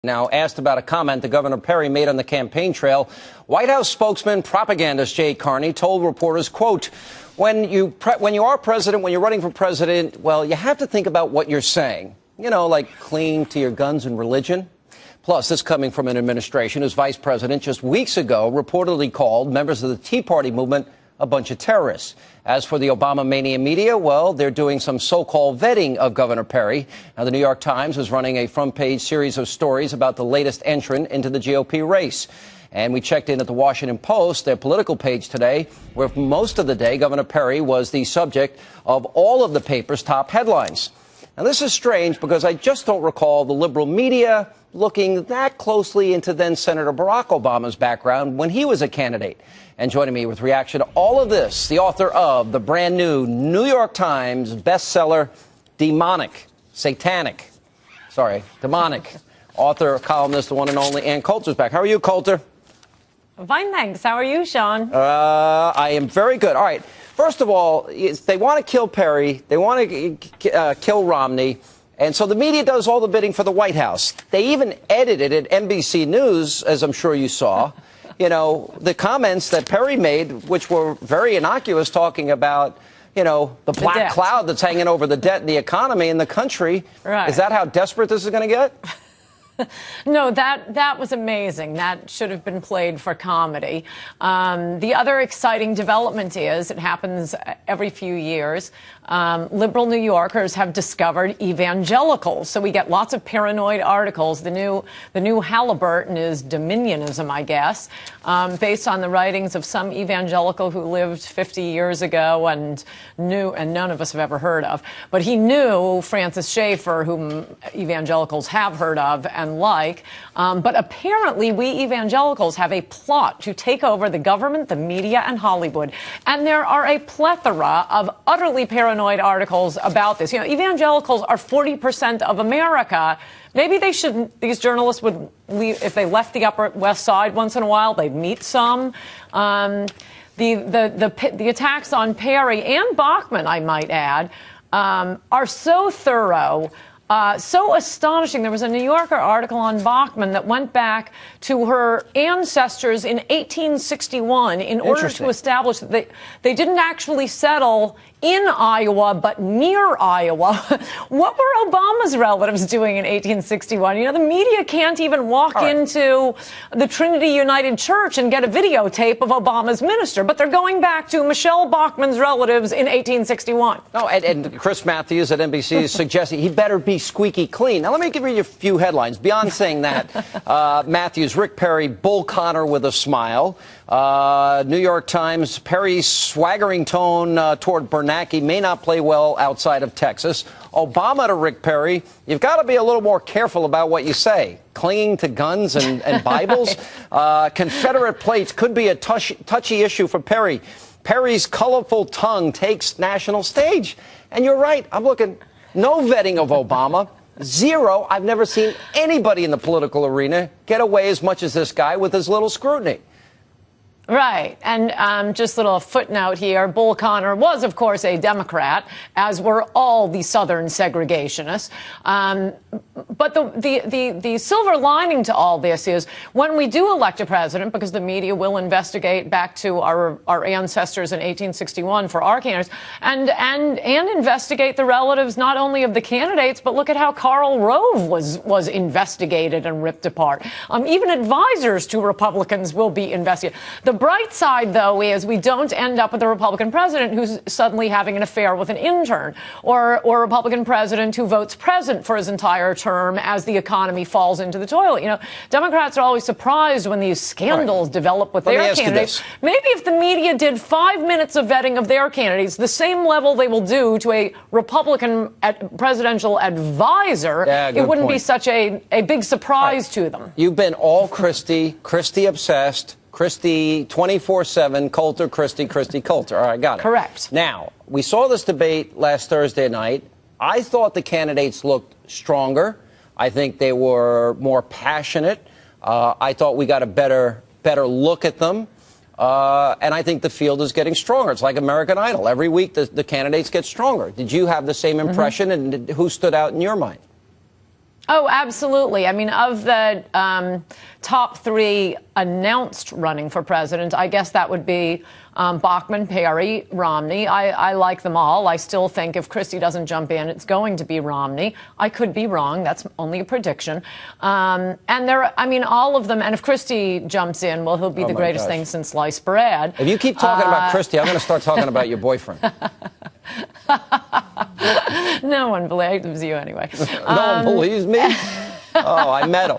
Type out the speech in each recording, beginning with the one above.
Now, asked about a comment that Governor Perry made on the campaign trail, White House spokesman propagandist Jay Carney told reporters, quote, when you are president, when you're running for president, well, you have to think about what you're saying. You know, like cling to your guns and religion. Plus, this coming from an administration whose vice president just weeks ago reportedly called members of the Tea Party movement a bunch of terrorists. As for the Obama mania media, well, they're doing some so-called vetting of Governor Perry. Now, the New York Times is running a front-page series of stories about the latest entrant into the GOP race. And we checked in at the Washington Post, their political page today, where for most of the day, Governor Perry was the subject of all of the paper's top headlines. Now, this is strange because I just don't recall the liberal media looking that closely into then-Senator Barack Obama's background when he was a candidate. And joining me with reaction to all of this, the author of the brand new New York Times bestseller, Demonic, author, columnist, the one and only Ann Coulter's back. How are you, Coulter? Fine, thanks. How are you, Sean? I am very good. All right. First of all, they want to kill Perry. They want to kill Romney. And so the media does all the bidding for the White House. They even edited at NBC News, as I'm sure you saw, you know, the comments that Perry made, which were very innocuous, talking about, you know, the black cloud that's hanging over the debt and the economy in the country. Right. Is that how desperate this is going to get? No, that was amazing. That should have been played for comedy. The other exciting development is, it happens every few years, liberal New Yorkers have discovered evangelicals. So we get lots of paranoid articles. The new Halliburton is dominionism, I guess, based on the writings of some evangelical who lived 50 years ago and none of us have ever heard of. But he knew Francis Schaeffer, whom evangelicals have heard of and like. But apparently we evangelicals have a plot to take over the government, the media, and Hollywood. And there are a plethora of utterly paranoid articles about this. You know, evangelicals are 40% of America. Maybe they shouldn't. These journalists would leave if they left the Upper West Side once in a while. They'd meet some. The attacks on Perry and Bachmann, I might add, are so thorough. So astonishing. There was a New Yorker article on Bachmann that went back to her ancestors in 1861 in order to establish that they didn't actually settle in Iowa, but near Iowa. What were Obama's relatives doing in 1861? You know, the media can't even walk into the Trinity United Church and get a videotape of Obama's minister, but they're going back to Michelle Bachmann's relatives in 1861. No, and Chris Matthews at NBC is suggesting he better be squeaky clean. Now, let me give you a few headlines. Beyond saying that, Matthews, Rick Perry, Bull Connor with a smile. New York Times, Perry's swaggering tone toward Bernanke may not play well outside of Texas. Obama to Rick Perry, you've got to be a little more careful about what you say. Clinging to guns and Bibles. Confederate plates could be a touchy issue for Perry. Perry's colorful tongue takes national stage. And you're right. I'm looking. No vetting of Obama. Zero. I've never seen anybody in the political arena get away as much as this guy with his little scrutiny. Right. And just a little footnote here. Bull Connor was, of course, a Democrat, as were all the Southern segregationists. But the silver lining to all this is when we do elect a president, because the media will investigate back to our ancestors in 1861 for our candidates, and investigate the relatives not only of the candidates, but look at how Karl Rove was investigated and ripped apart. Even advisors to Republicans will be investigated. The bright side, though, is we don't end up with a Republican president who's suddenly having an affair with an intern, or a Republican president who votes present for his entire term as the economy falls into the toilet. You know, Democrats are always surprised when these scandals develop with their candidates. Maybe if the media did 5 minutes of vetting of their candidates, the same level they will do to a Republican presidential advisor, it wouldn't be such a big surprise to them. You've been all Christie obsessed. Christie 24/7, Coulter, Christie, Coulter. All right, got it. Correct. Now, we saw this debate last Thursday night. I thought the candidates looked stronger. I think they were more passionate. I thought we got a better look at them. And I think the field is getting stronger. It's like American Idol. Every week the candidates get stronger. Did you have the same impression? And who stood out in your mind? Oh, absolutely. I mean, of the top three announced running for president, I guess that would be Bachmann, Perry, Romney. I like them all. I still think if Christie doesn't jump in, it's going to be Romney. I could be wrong. That's only a prediction. And I mean, all of them. And if Christie jumps in, well, he'll be the greatest thing since sliced bread. If you keep talking about Christie, I'm going to start talking about your boyfriend. No one believes you anyway. No one believes me? Oh, I met him.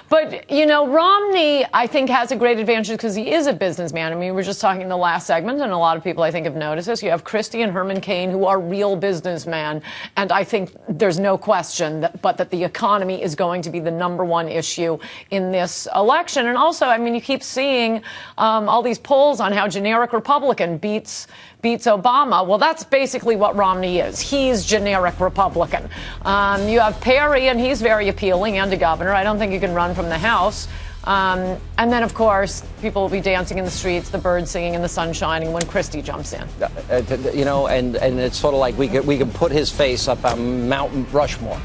But, you know, Romney, I think, has a great advantage because he is a businessman. I mean, we were just talking in the last segment, and a lot of people, I think, have noticed this. You have Christie and Herman Cain, who are real businessmen. And I think there's no question that the economy is going to be the #1 issue in this election. And also, I mean, you keep seeing all these polls on how generic Republican beats Obama. Well, that's basically what Romney is. He's generic Republican. You have Perry, and he's very appealing, and a governor. I don't think you can run from the House. And then, of course, people will be dancing in the streets, the birds singing, and the sun shining when Christie jumps in. You know, and it's sort of like we could put his face up on Mount Rushmore,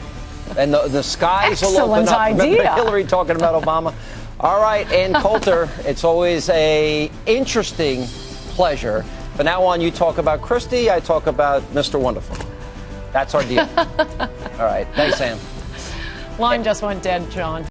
and the skies will open up. Excellent idea. Remember Hillary talking about Obama? All right, Ann Coulter, it's always a interesting pleasure. From now on, you talk about Christie, I talk about Mr. Wonderful. That's our deal. All right. Thanks, Sam. Line just went dead, John.